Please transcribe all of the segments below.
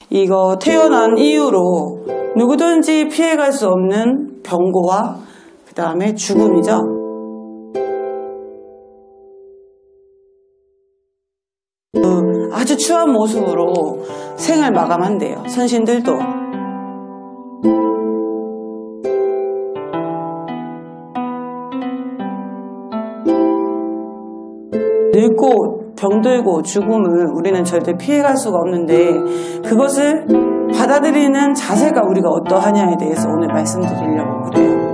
이거 태어난 이후로 누구든지 피해갈 수 없는 병고와 그 다음에 죽음이죠. 아주 추한 모습으로 생을 마감한대요. 선신들도. 늙고 병들고 죽음을 우리는 절대 피해갈 수가 없는데 그것을 받아들이는 자세가 우리가 어떠하냐에 대해서 오늘 말씀드리려고 그래요.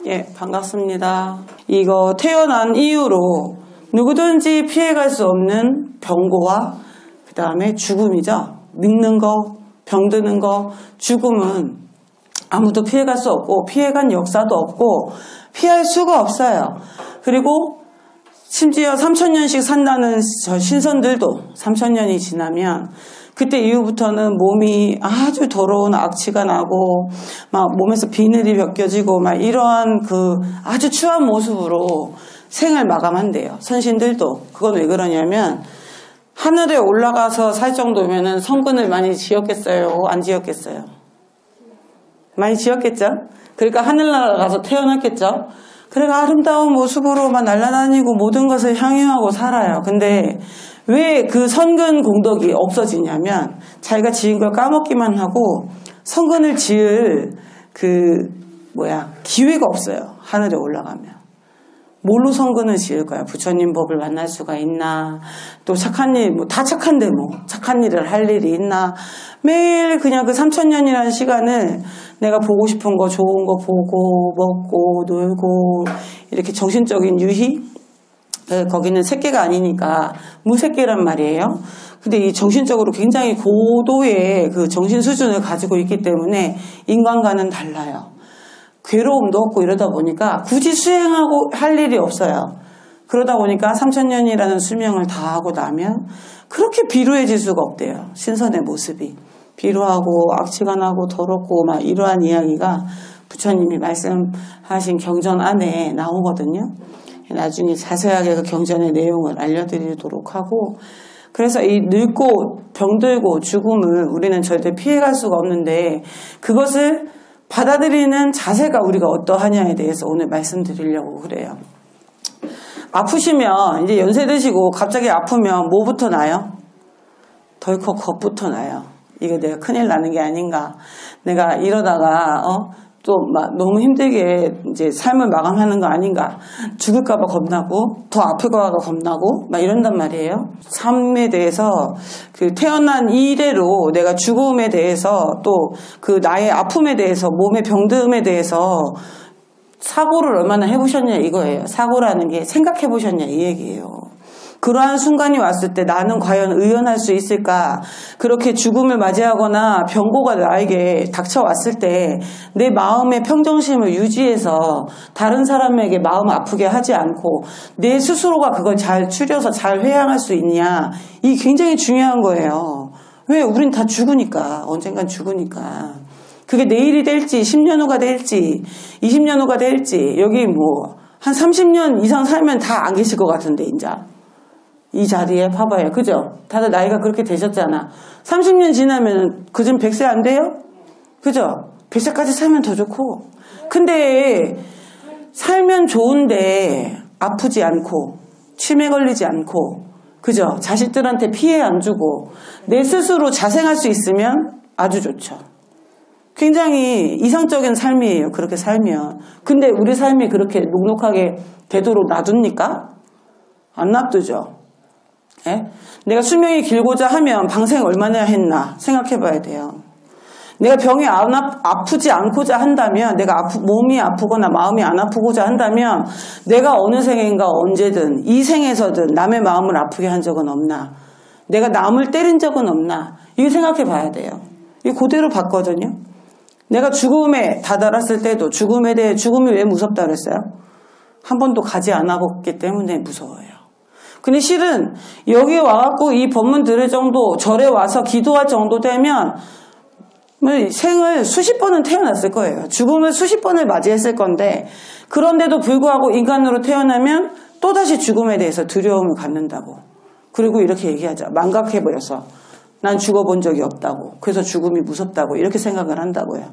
예, 반갑습니다. 이거 태어난 이후로 누구든지 피해갈 수 없는 병고와 그 다음에 죽음이죠. 늙는 거, 병드는 거, 죽음은 아무도 피해갈 수 없고 피해간 역사도 없고 피할 수가 없어요. 그리고 심지어 3000년씩 산다는 저 신선들도 3000년이 지나면 그때 이후부터는 몸이 아주 더러운 악취가 나고 막 몸에서 비늘이 벗겨지고 막 이러한 그 아주 추한 모습으로 생을 마감한대요. 선신들도. 그건 왜 그러냐면 하늘에 올라가서 살 정도면은 성근을 많이 지었겠어요? 안 지었겠어요? 많이 지었겠죠? 그러니까 하늘나라 가서 태어났겠죠? 그러니까 아름다운 모습으로만 날아다니고 모든 것을 향유하고 살아요. 근데 왜 그 성근 공덕이 없어지냐면 자기가 지은 걸 까먹기만 하고 성근을 지을 기회가 없어요. 하늘에 올라가면. 뭘로 성근을 지을 거야? 부처님 법을 만날 수가 있나? 또 착한 일, 다 착한데 착한 일을 할 일이 있나? 매일 그냥 그 3000년이라는 시간을 내가 보고 싶은 거, 좋은 거 보고, 먹고, 놀고, 이렇게 정신적인 유희? 거기는 새끼가 아니니까 무새끼란 말이에요. 근데 이 정신적으로 굉장히 고도의 그 정신 수준을 가지고 있기 때문에 인간과는 달라요. 괴로움도 없고 이러다 보니까 굳이 수행하고 할 일이 없어요. 그러다 보니까 3000년이라는 수명을 다 하고 나면 그렇게 비루해질 수가 없대요. 신선의 모습이. 비루하고 악취가 나고 더럽고 막 이러한 이야기가 부처님이 말씀하신 경전 안에 나오거든요. 나중에 자세하게 그 경전의 내용을 알려드리도록 하고, 그래서 이 늙고 병들고 죽음을 우리는 절대 피해갈 수가 없는데 그것을 받아들이는 자세가 우리가 어떠하냐에 대해서 오늘 말씀드리려고 그래요. 아프시면 이제 연세 드시고 갑자기 아프면 뭐부터 나요? 덜컥 겁부터 나요. 이거 내가 큰일 나는 게 아닌가. 내가 이러다가 또 막 너무 힘들게 이제 삶을 마감하는 거 아닌가. 죽을까봐 겁나고 더 아플까봐 겁나고 막 이런단 말이에요. 삶에 대해서 그 태어난 이래로 내가 죽음에 대해서 또 그 나의 아픔에 대해서 몸의 병듦에 대해서 사고를 얼마나 해보셨냐 이거예요. 사고라는 게 생각해보셨냐 이 얘기예요. 그러한 순간이 왔을 때 나는 과연 의연할 수 있을까? 그렇게 죽음을 맞이하거나 병고가 나에게 닥쳐왔을 때 내 마음의 평정심을 유지해서 다른 사람에게 마음 아프게 하지 않고 내 스스로가 그걸 잘 추려서 잘 회양할 수 있냐? 이게 굉장히 중요한 거예요. 왜? 우린 다 죽으니까. 언젠간 죽으니까. 그게 내일이 될지 10년 후가 될지 20년 후가 될지 여기 한 30년 이상 살면 다 안 계실 것 같은데 인자. 이 자리에 봐봐요. 그죠? 다들 나이가 그렇게 되셨잖아. 30년 지나면 그전 100세 안 돼요? 그죠? 100세까지 살면 더 좋고. 근데 살면 좋은데 아프지 않고 치매 걸리지 않고 그죠? 자식들한테 피해 안 주고 내 스스로 자생할 수 있으면 아주 좋죠. 굉장히 이상적인 삶이에요. 그렇게 살면. 근데 우리 삶이 그렇게 녹록하게 되도록 놔둡니까? 안 놔두죠. 예? 내가 수명이 길고자 하면 방생 얼마나 했나 생각해 봐야 돼요. 내가 병이 아프지 않고자 한다면 내가 몸이 아프거나 마음이 안 아프고자 한다면 내가 어느 생인가 언제든 이 생에서든 남의 마음을 아프게 한 적은 없나? 내가 남을 때린 적은 없나? 이거 생각해 봐야 돼요. 이거 그대로 봤거든요. 내가 죽음에 다다랐을 때도 죽음에 대해 죽음이 왜 무섭다 그랬어요? 한 번도 가지 않아봤기 때문에 무서워요. 근데 실은 여기 와갖고 이 법문 들을 정도, 절에 와서 기도할 정도 되면 생을 수십 번은 태어났을 거예요. 죽음을 수십 번을 맞이했을 건데, 그런데도 불구하고 인간으로 태어나면 또다시 죽음에 대해서 두려움을 갖는다고. 그리고 이렇게 얘기하죠. 망각해버려서 난 죽어본 적이 없다고. 그래서 죽음이 무섭다고 이렇게 생각을 한다고요.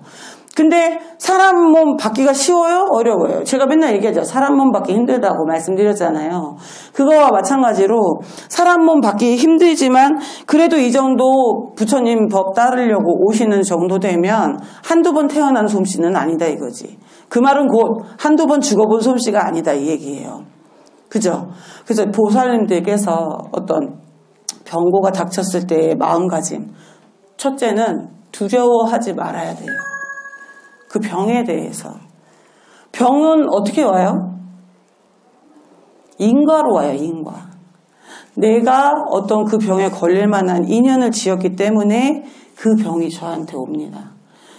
근데 사람 몸 받기가 쉬워요? 어려워요? 제가 맨날 얘기하죠. 사람 몸 받기 힘들다고 말씀드렸잖아요. 그거와 마찬가지로 사람 몸 받기 힘들지만 그래도 이 정도 부처님 법 따르려고 오시는 정도 되면 한두 번 태어난 솜씨는 아니다 이거지. 그 말은 곧 한두 번 죽어본 솜씨가 아니다 이 얘기예요. 그죠? 그래서 보살님들께서 어떤 병고가 닥쳤을 때의 마음가짐, 첫째는 두려워하지 말아야 돼요. 그 병에 대해서. 병은 어떻게 와요? 인과로 와요, 인과. 내가 어떤 그 병에 걸릴 만한 인연을 지었기 때문에 그 병이 저한테 옵니다.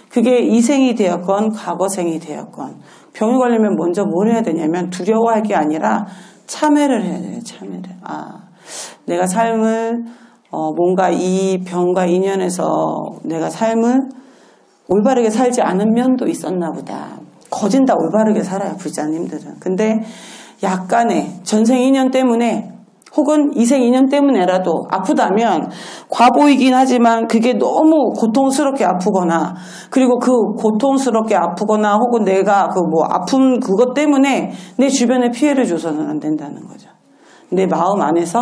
그게 이생이 되었건 과거생이 되었건 병이 걸리면 먼저 뭘 해야 되냐면 두려워할 게 아니라 참회를 해야 돼요. 참회를. 내가 삶을 뭔가 이 병과 인연에서 내가 삶을 올바르게 살지 않은 면도 있었나 보다. 거진 다 올바르게 살아요, 불자님들은. 근데 약간의 전생 인연 때문에 혹은 이생 인연 때문에라도 아프다면 과보이긴 하지만 그게 너무 고통스럽게 아프거나 그리고 그 고통스럽게 아프거나 혹은 내가 그 아픈 그것 때문에 내 주변에 피해를 줘서는 안 된다는 거죠. 내 마음 안에서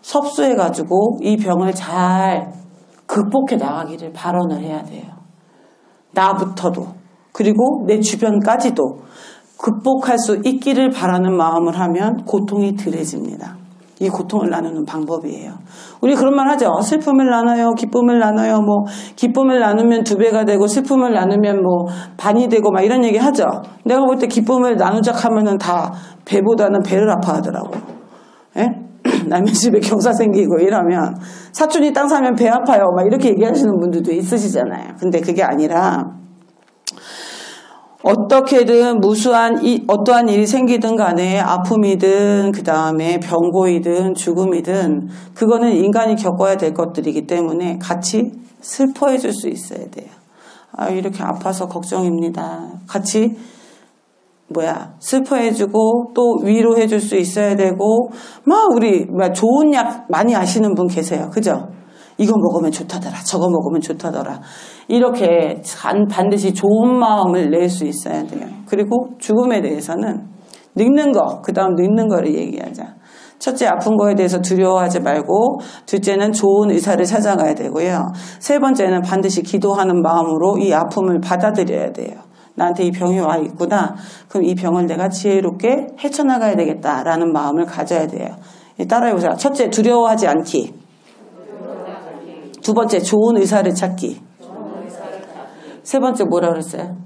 섭수해가지고 이 병을 잘 극복해 나가기를 발언을 해야 돼요. 나부터도 그리고 내 주변까지도 극복할 수 있기를 바라는 마음을 하면 고통이 덜해집니다. 이 고통을 나누는 방법이에요. 우리 그런 말 하죠. 슬픔을 나눠요. 기쁨을 나눠요. 기쁨을 나누면 2배가 되고 슬픔을 나누면 반이 되고 막 이런 얘기 하죠. 내가 볼 때 기쁨을 나누자 하면은 다 배보다는 배를 아파하더라고. 예? 남의 집에 경사 생기고 이러면 사촌이 땅 사면 배 아파요. 막 이렇게 얘기하시는 분들도 있으시잖아요. 근데 그게 아니라 어떻게든 어떠한 일이 생기든 간에 아픔이든 그 다음에 병고이든 죽음이든 그거는 인간이 겪어야 될 것들이기 때문에 같이 슬퍼해 줄 수 있어야 돼요. 이렇게 아파서 걱정입니다. 같이 슬퍼해주고 또 위로해줄 수 있어야 되고 우리 좋은 약 많이 아시는 분 계세요. 그죠? 이거 먹으면 좋다더라. 저거 먹으면 좋다더라. 이렇게 반드시 좋은 마음을 낼 수 있어야 돼요. 그리고 죽음에 대해서는 늙는 거, 그 다음 늙는 거를 얘기하자. 첫째, 아픈 거에 대해서 두려워하지 말고, 둘째는 좋은 의사를 찾아가야 되고요. 세 번째는 반드시 기도하는 마음으로 이 아픔을 받아들여야 돼요. 나한테 이 병이 와 있구나. 그럼 이 병을 내가 지혜롭게 헤쳐나가야 되겠다라는 마음을 가져야 돼요. 따라해보세요. 첫째, 두려워하지 않기. 두 번째, 좋은 의사를 찾기. 세 번째, 뭐라 그랬어요?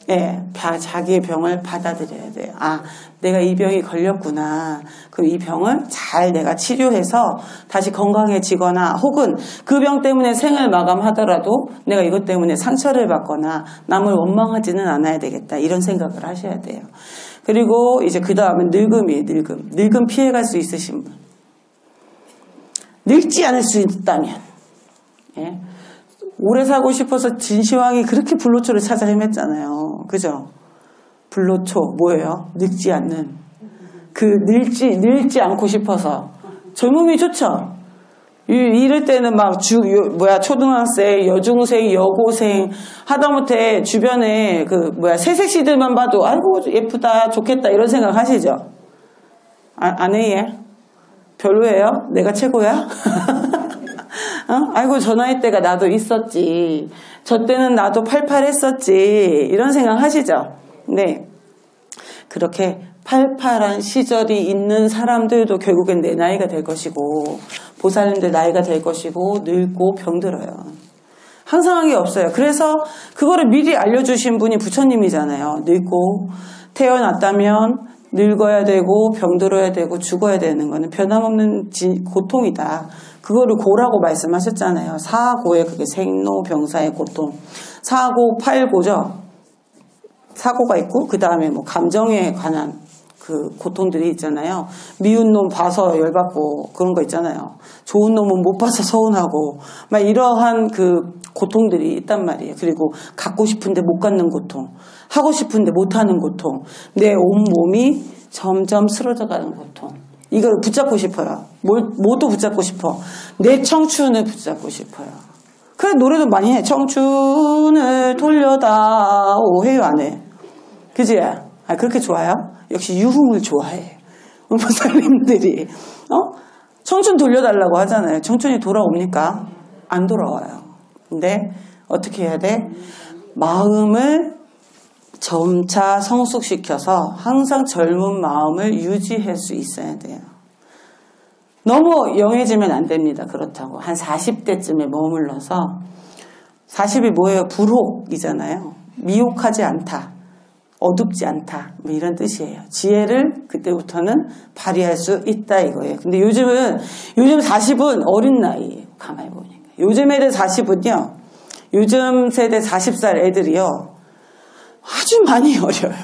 네, 자기의 병을 받아들여야 돼요. 내가 이 병이 걸렸구나. 그럼 이 병을 잘 내가 치료해서 다시 건강해지거나 혹은 그 병 때문에 생을 마감하더라도 내가 이것 때문에 상처를 받거나 남을 원망하지는 않아야 되겠다. 이런 생각을 하셔야 돼요. 그리고 이제 그 다음은 늙음이에요. 늙음 피해갈 수 있으신 분. 늙지 않을 수 있다면. 예? 오래 살고 싶어서 진시황이 그렇게 불로초를 찾아 헤맸잖아요. 그죠? 불로초 뭐예요? 늙지 않는. 늙지 않고 싶어서. 젊음이 좋죠? 이럴 때는 초등학생, 여중생, 여고생, 하다못해 주변에 새색시들만 봐도 아이고 예쁘다, 좋겠다 이런 생각 하시죠? 안 해, 얘? 별로예요? 내가 최고야? 아이고 저 나이 때가 나도 있었지. 저 때는 나도 팔팔했었지. 이런 생각 하시죠? 네. 그렇게 팔팔한 시절이 있는 사람들도 결국엔 내 나이가 될 것이고 보살님들 나이가 될 것이고 늙고 병들어요. 항상한 게 없어요. 그래서 그거를 미리 알려주신 분이 부처님이잖아요. 늙고 태어났다면 늙어야 되고 병들어야 되고 죽어야 되는 거는 변함없는 고통이다. 그거를 고라고 말씀하셨잖아요. 사고에 그게 생로병사의 고통. 사고, 팔고죠. 사고가 있고 그 다음에 감정에 관한 그 고통들이 있잖아요. 미운 놈 봐서 열받고 그런 거 있잖아요. 좋은 놈은 못 봐서 서운하고 막 이러한 그 고통들이 있단 말이에요. 그리고 갖고 싶은데 못 갖는 고통, 하고 싶은데 못 하는 고통, 내 온몸이 점점 쓰러져가는 고통. 이걸 붙잡고 싶어요. 뭐도 붙잡고 싶어. 내 청춘을 붙잡고 싶어요. 그래 노래도 많이 해. 청춘을 돌려다오 해요, 안 해? 그지? 아, 그렇게 좋아요? 역시 유흥을 좋아해. 목사님들이 청춘 돌려달라고 하잖아요. 청춘이 돌아옵니까? 안 돌아와요. 근데 어떻게 해야 돼? 마음을 점차 성숙시켜서 항상 젊은 마음을 유지할 수 있어야 돼요. 너무 영해지면 안 됩니다. 그렇다고. 한 40대쯤에 머물러서 40이 뭐예요? 불혹이잖아요. 미혹하지 않다. 어둡지 않다. 뭐 이런 뜻이에요. 지혜를 그때부터는 발휘할 수 있다 이거예요. 근데 요즘 40은 어린 나이예요. 가만히 보니까. 요즘 애들 40은요. 요즘 세대 40살 애들이요. 아주 많이 어려요.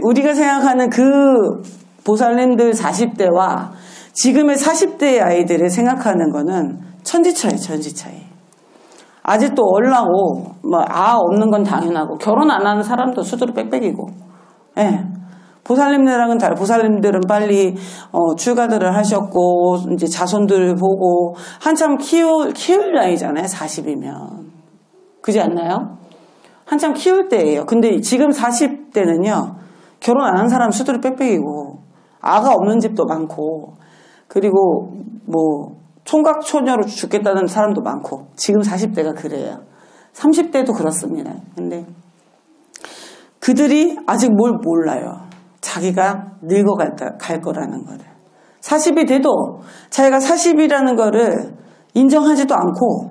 우리가 생각하는 그 보살님들 40대와 지금의 40대 아이들이 생각하는 거는 천지차이, 천지차이. 아직도 얼라고, 없는 건 당연하고, 결혼 안 하는 사람도 수두룩 빽빽이고, 예. 보살님들랑은 다르고, 보살님들은 빨리, 출가들을 하셨고, 이제 자손들을 보고, 한참 키울 나이잖아요, 40이면. 그지 않나요? 한참 키울 때예요. 근데 지금 40대는요, 결혼 안 한 사람 수두룩 빽빽이고, 아가 없는 집도 많고, 그리고 총각초녀로 죽겠다는 사람도 많고 지금 40대가 그래요. 30대도 그렇습니다. 근데 그들이 아직 뭘 몰라요. 자기가 늙어갈 거라는 거를. 40이 돼도 자기가 40이라는 거를 인정하지도 않고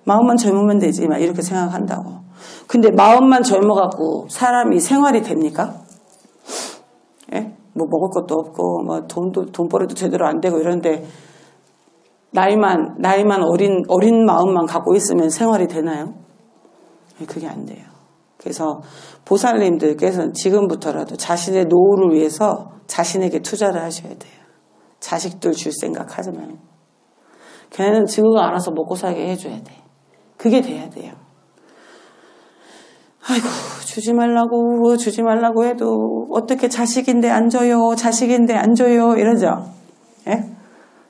마음만 젊으면 되지 막 이렇게 생각한다고. 근데 마음만 젊어갖고 사람이 생활이 됩니까? 예? 먹을 것도 없고 돈벌이도 제대로 안 되고 이런데 나이만 어린 마음만 갖고 있으면 생활이 되나요? 그게 안 돼요. 그래서 보살님들께서는 지금부터라도 자신의 노후를 위해서 자신에게 투자를 하셔야 돼요. 자식들 줄 생각 하지 말고. 걔네는 지금 알아서 먹고 살게 해줘야 돼. 그게 돼야 돼요. 아이고 주지 말라고 해도 어떻게 자식인데 안 줘요. 자식인데 안 줘요. 이러죠. 예?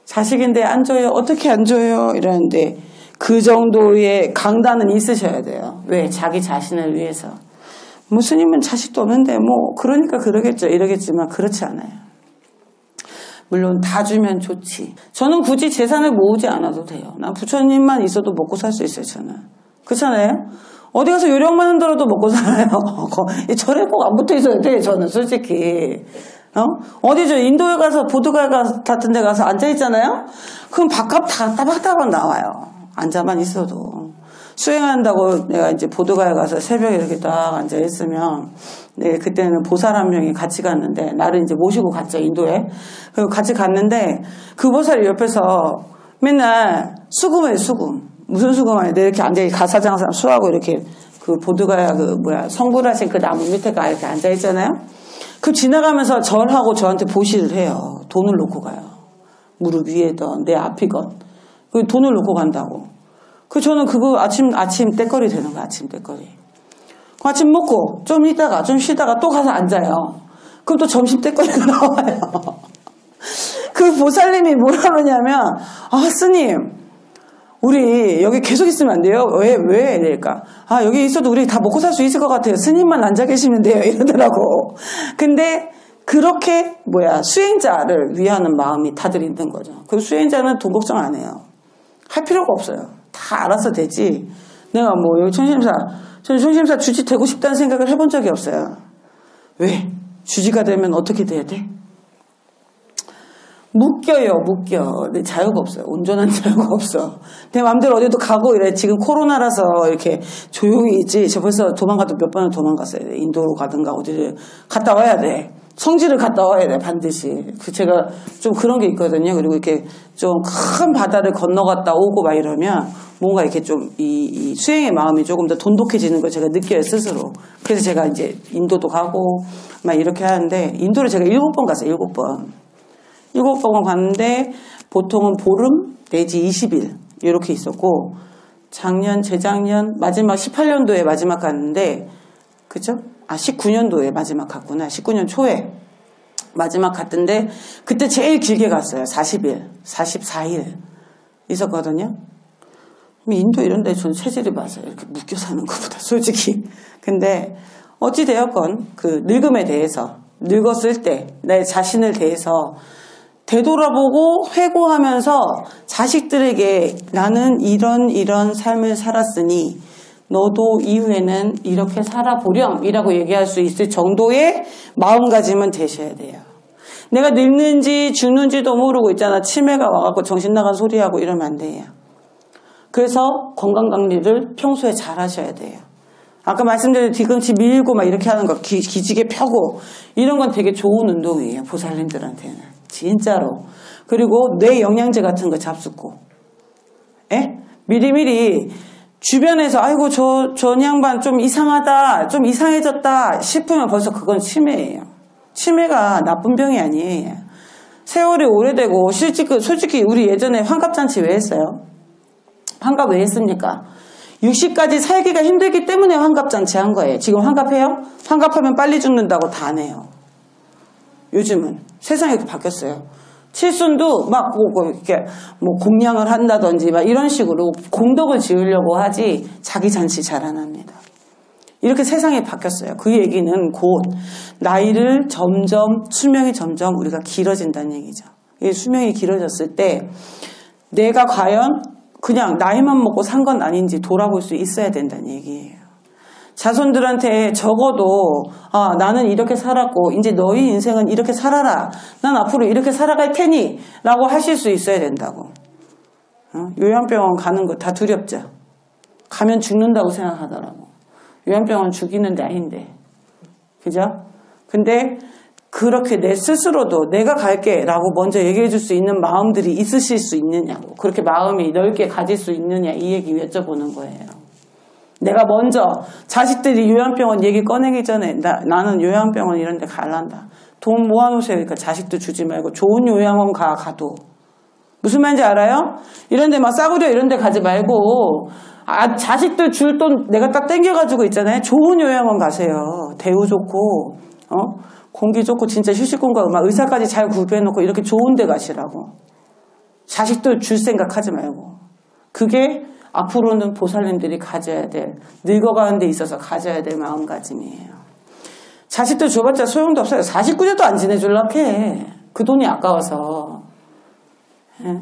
자식인데 안 줘요. 어떻게 안 줘요. 이러는데 그 정도의 강단은 있으셔야 돼요. 왜? 자기 자신을 위해서. 스님은 자식도 없는데 그러니까 그러겠죠. 이러겠지만 그렇지 않아요. 물론 다 주면 좋지. 저는 굳이 재산을 모으지 않아도 돼요. 난 부처님만 있어도 먹고 살 수 있어요. 저는. 그렇잖아요. 어디 가서 요령만 흔들어도 먹고 살아요. 절에 꼭 안 붙어 있어야 돼. 저는 솔직히. 어디죠? 인도에 가서 보드가 같은 데 가서 앉아있잖아요? 그럼 밥값 다 따박따박 나와요. 앉아만 있어도. 수행한다고 내가 이제 보드가에 가서 새벽에 이렇게 딱 앉아있으면, 네, 그때는 보살 한 명이 같이 갔는데, 나를 이제 모시고 갔죠, 인도에. 그리고 같이 갔는데, 그 보살이 옆에서 맨날 수금해요, 수금. 무슨 수금하냐? 내 이렇게 앉아있고, 가사장사 수하고 이렇게, 그 보드가야 성불하신 그 나무 밑에 가 이렇게 앉아있잖아요? 그 지나가면서 절하고 저한테 보시를 해요. 돈을 놓고 가요. 무릎 위에든 내 앞이건. 그 돈을 놓고 간다고. 저는 그거 아침 때거리 되는 거야. 아침 때거리. 아침 먹고 좀 쉬다가 또 가서 앉아요. 그럼 또 점심 때거리가 나와요. 그 보살님이 뭐라 그러냐면 스님 우리 여기 계속 있으면 안 돼요? 왜 이럴까? 여기 있어도 우리 다 먹고 살 수 있을 것 같아요. 스님만 앉아 계시면 돼요. 이러더라고. 근데 그렇게 수행자를 위하는 마음이 다들 있는 거죠. 그 수행자는 돈 걱정 안 해요. 할 필요가 없어요. 다 알아서 되지. 내가 여기 저는 총심사 주지 되고 싶다는 생각을 해본 적이 없어요. 왜? 주지가 되면 어떻게 돼야 돼? 묶여. 내 자유가 없어요. 온전한 자유가 없어. 내 마음대로 어디도 가고 이래. 지금 코로나라서 이렇게 조용히 있지. 저 벌써 도망가도 몇 번을 도망갔어요. 인도로 가든가 어디를 갔다 와야 돼. 성지를 갔다 와야 돼, 반드시. 제가 좀 그런 게 있거든요. 그리고 이렇게 좀 큰 바다를 건너갔다 오고 막 이러면 뭔가 이렇게 좀 이 수행의 마음이 조금 더 돈독해지는 걸 제가 느껴요, 스스로. 그래서 제가 이제 인도도 가고 막 이렇게 하는데, 인도를 제가 7번 갔어요, 7번. 7번 갔는데, 보통은 보름 내지 20일, 이렇게 있었고, 작년, 재작년, 마지막 18년도에 마지막 갔는데, 그죠? 19년도에 마지막 갔구나. 19년 초에 마지막 갔던데 그때 제일 길게 갔어요. 40일, 44일 있었거든요. 인도 이런 데 저는 체질이 맞아요. 이렇게 묶여 사는 것보다 솔직히. 근데 어찌 되었건 그 늙음에 대해서, 늙었을 때 내 자신을 대해서 되돌아보고 회고하면서 자식들에게 나는 이런 삶을 살았으니 너도 이후에는 이렇게 살아보렴 이라고 얘기할 수 있을 정도의 마음가짐은 되셔야 돼요. 내가 늙는지 죽는지도 모르고 있잖아. 치매가 와갖고 정신 나간 소리하고 이러면 안 돼요. 그래서 건강관리를 평소에 잘 하셔야 돼요. 아까 말씀드린 뒤꿈치 밀고 막 이렇게 하는 거, 기지개 펴고 이런 건 되게 좋은 운동이에요. 보살님들한테는. 진짜로. 그리고 뇌 영양제 같은 거 잡숫고. 에? 미리미리 주변에서 아이고 저 양반 좀 이상하다, 좀 이상해졌다 싶으면 벌써 그건 치매예요. 치매가 나쁜 병이 아니에요. 세월이 오래되고 솔직히 우리 예전에 환갑잔치 왜 했어요? 환갑 왜 했습니까? 60까지 살기가 힘들기 때문에 환갑잔치 한 거예요. 지금 환갑해요? 환갑하면 빨리 죽는다고 다 내요. 요즘은 세상이 이렇게 바뀌었어요. 칠순도 막 이렇게 공양을 한다든지 막 이런 식으로 공덕을 지으려고 하지 자기 잔치 잘 안 합니다. 이렇게 세상이 바뀌었어요. 그 얘기는 곧 나이를 수명이 점점 우리가 길어진다는 얘기죠. 이 수명이 길어졌을 때 내가 과연 그냥 나이만 먹고 산 건 아닌지 돌아볼 수 있어야 된다는 얘기예요. 자손들한테 적어도 나는 이렇게 살았고 이제 너희 인생은 이렇게 살아라. 난 앞으로 이렇게 살아갈 테니 라고 하실 수 있어야 된다고. 요양병원 가는 거 다 두렵죠. 가면 죽는다고 생각하더라고. 요양병원 죽이는 데 아닌데. 그죠? 근데 그렇게 내 스스로도 내가 갈게 라고 먼저 얘기해 줄 수 있는 마음들이 있으실 수 있느냐고. 그렇게 마음이 넓게 가질 수 있느냐 이 얘기 여쭤보는 거예요. 내가 먼저 자식들이 요양병원 얘기 꺼내기 전에 나는 요양병원 이런 데 갈란다. 돈 모아놓으세요. 그러니까 자식들 주지 말고 좋은 요양원 가도. 무슨 말인지 알아요? 이런 데 막 싸구려 이런 데 가지 말고 자식들 줄 돈 내가 딱 땡겨가지고 있잖아요. 좋은 요양원 가세요. 대우 좋고 공기 좋고 진짜 휴식 공간 막 의사까지 잘 구비해놓고 이렇게 좋은 데 가시라고. 자식들 줄 생각하지 말고. 그게 앞으로는 보살님들이 가져야 될, 늙어가는 데 있어서 가져야 될 마음가짐이에요. 자식들 줘봤자 소용도 없어요. 49세도 안 지내주려고 해. 그 돈이 아까워서. 예?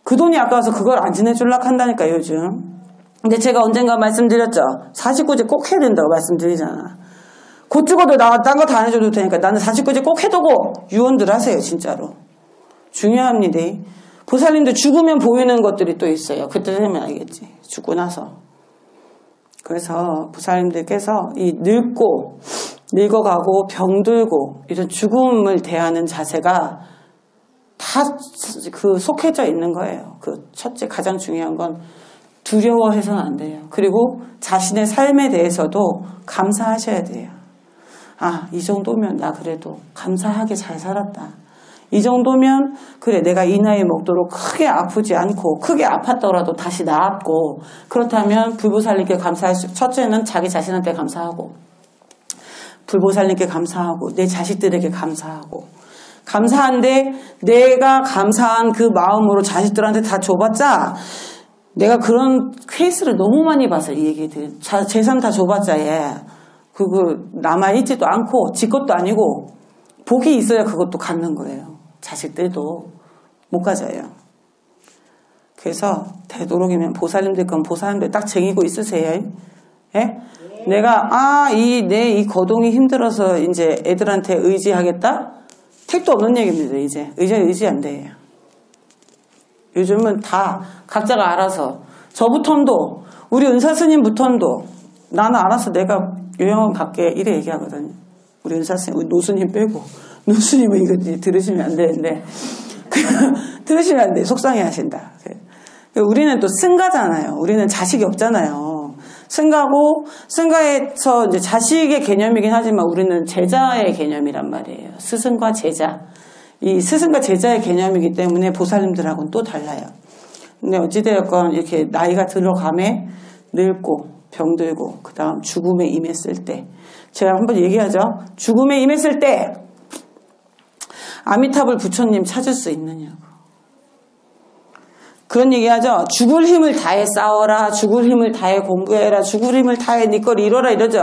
그 돈이 아까워서 그걸 안 지내주려고 한다니까 요즘. 근데 제가 언젠가 말씀드렸죠. 49세 꼭 해야 된다고 말씀드리잖아. 곧 죽어도 딴 거 다 안 해줘도 되니까 나는 49세 꼭 해두고 유언들 하세요. 진짜로. 중요합니다. 보살님도 죽으면 보이는 것들이 또 있어요. 그때 되면 알겠지. 죽고 나서. 그래서 보살님들께서 이 늙어가고 병들고 이런 죽음을 대하는 자세가 다 그 속해져 있는 거예요. 그 첫째 가장 중요한 건 두려워해서는 안 돼요. 그리고 자신의 삶에 대해서도 감사하셔야 돼요. 이 정도면 나 그래도 감사하게 잘 살았다. 이 정도면 그래 내가 이 나이 먹도록 크게 아프지 않고 크게 아팠더라도 다시 나았고 그렇다면 불보살님께 첫째는 자기 자신한테 감사하고 불보살님께 감사하고 내 자식들에게 감사한데 내가 감사한 그 마음으로 자식들한테 다 줘봤자 내가 그런 케이스를 너무 많이 봐서 이 얘기들 재산 다 줘봤자 그거 남아있지도 않고 지 것도 아니고 복이 있어야 그것도 갖는 거예요. 자식들도 못 가져요. 그래서 되도록이면 보살님들 건 보살님들 딱 쟁이고 있으세요. 예? 내가 내 이 거동이 힘들어서 이제 애들한테 의지하겠다? 택도 없는 얘기입니다. 이제 의지 안 돼요. 요즘은 다 각자가 알아서 저부턴도 우리 은사스님부턴도 나는 알아서 내가 요양원 갈게 이래 얘기하거든요. 우리 은사쌤, 우리 노수님 빼고. 노수님은 이거 들으시면 안 되는데. 들으시면 안 돼. 속상해 하신다. 우리는 또 승가잖아요. 우리는 자식이 없잖아요. 승가에서 이제 자식의 개념이긴 하지만 우리는 제자의 개념이란 말이에요. 스승과 제자. 이 스승과 제자의 개념이기 때문에 보살님들하고는 또 달라요. 근데 어찌되었건 이렇게 나이가 들어감에 늙고 병들고 그 다음 죽음에 임했을 때 제가 한번 얘기하죠. 죽음에 임했을 때 아미타불 부처님 찾을 수 있느냐고. 그런 얘기하죠. 죽을 힘을 다해 싸워라. 죽을 힘을 다해 공부해라. 죽을 힘을 다해 네 걸 이뤄라 이러죠.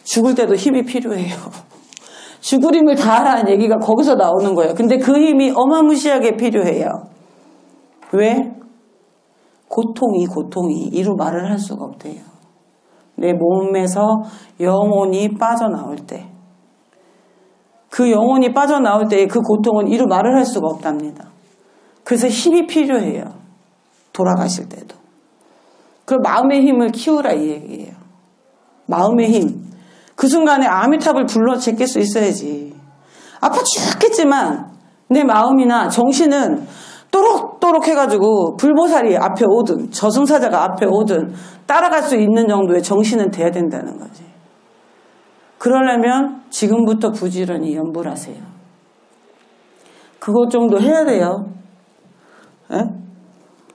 죽을 때도 힘이 필요해요. 죽을 힘을 다하라는 얘기가 거기서 나오는 거예요. 근데 그 힘이 어마무시하게 필요해요. 왜? 고통이 이루 말을 할 수가 없대요. 내 몸에서 영혼이 빠져나올 때 그 영혼이 빠져나올 때 그 고통은 이루 말을 할 수가 없답니다. 그래서 힘이 필요해요. 돌아가실 때도. 그 마음의 힘을 키우라 이 얘기예요. 마음의 힘. 그 순간에 아미타불 불러 제낄 수 있어야지. 아파 죽겠지만 내 마음이나 정신은 또록또록 해가지고 불보살이 앞에 오든 저승사자가 앞에 오든 따라갈 수 있는 정도의 정신은 돼야 된다는 거지. 그러려면 지금부터 부지런히 연불 하세요. 그것 정도 해야 돼요. 에?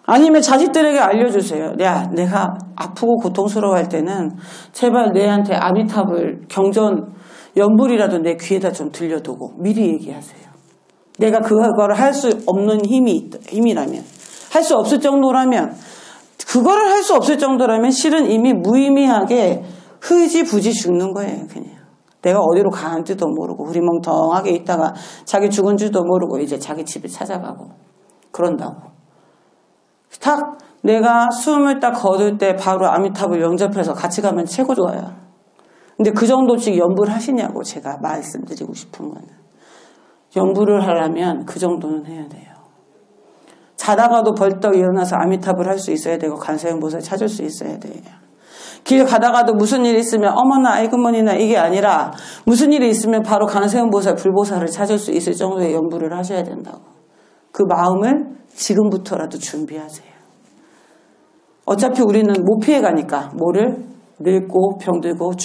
아니면 자식들에게 알려주세요. 야, 내가 아프고 고통스러워할 때는 제발 내한테 아미타불 경전 연불이라도 내 귀에다 좀 들려두고 미리 얘기하세요. 내가 그거를 할 수 없는 힘이라면, 할 수 없을 정도라면, 그거를 할 수 없을 정도라면 실은 이미 무의미하게 흐지부지 죽는 거예요, 그냥. 내가 어디로 가는지도 모르고 흐리멍텅하게 있다가 자기 죽은 줄도 모르고 이제 자기 집에 찾아가고 그런다고. 딱 내가 숨을 딱 거둘 때 바로 아미타불 영접해서 같이 가면 최고 좋아요. 근데 그 정도씩 연불 하시냐고 제가 말씀드리고 싶은 거는. 연불을 하려면 그 정도는 해야 돼요. 자다가도 벌떡 일어나서 아미타불 할 수 있어야 되고 관세음보살 찾을 수 있어야 돼요. 길 가다가도 무슨 일이 있으면 어머나 아이고머니나 이게 아니라 무슨 일이 있으면 바로 관세음보살 불보살을 찾을 수 있을 정도의 연불을 하셔야 된다고. 그 마음을 지금부터라도 준비하세요. 어차피 우리는 못 피해가니까 뭐를? 늙고 병들고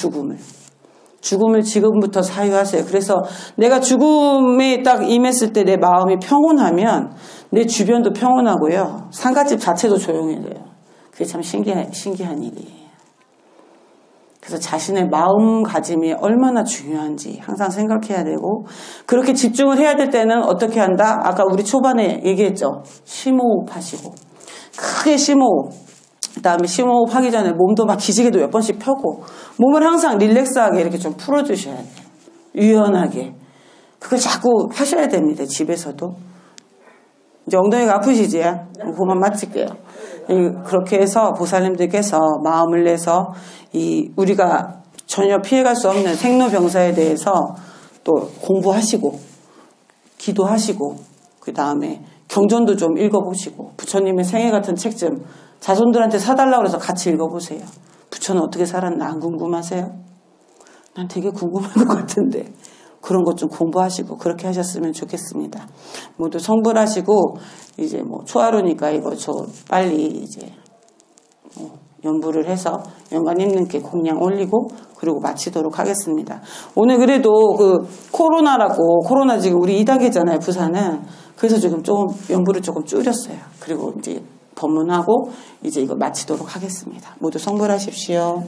죽음을 지금부터 사유하세요. 그래서 내가 죽음에 딱 임했을 때 내 마음이 평온하면 내 주변도 평온하고요. 상갓집 자체도 조용해져요. 그게 참 신기한 일이에요. 그래서 자신의 마음가짐이 얼마나 중요한지 항상 생각해야 되고 그렇게 집중을 해야 될 때는 어떻게 한다? 아까 우리 초반에 얘기했죠. 심호흡 하시고 크게 심호흡 그 다음에 심호흡 하기 전에 몸도 막 기지개도 몇 번씩 펴고 몸을 항상 릴렉스하게 이렇게 좀 풀어주셔야 돼요. 유연하게. 그걸 자꾸 하셔야 됩니다. 집에서도. 이제 엉덩이가 아프시지? 그만 마칠게요. 그렇게 해서 보살님들께서 마음을 내서 우리가 전혀 피해갈 수 없는 생로병사에 대해서 또 공부하시고 기도하시고 그 다음에 경전도 좀 읽어보시고 부처님의 생애 같은 책 좀 자손들한테 사달라고 해서 같이 읽어보세요. 부처는 어떻게 살았나 안 궁금하세요? 난 되게 궁금한 것 같은데 그런 것 좀 공부하시고 그렇게 하셨으면 좋겠습니다. 모두 성불하시고 이제 뭐 초하루니까 이거 저 빨리 이제 연불을 해서 영관님께 공양 올리고 그리고 마치도록 하겠습니다. 오늘 그래도 그 코로나 지금 우리 2단계잖아요. 부산은. 그래서 지금 조금 연불을 조금 줄였어요. 그리고 이제 법문하고 이제 이거 마치도록 하겠습니다. 모두 성불하십시오.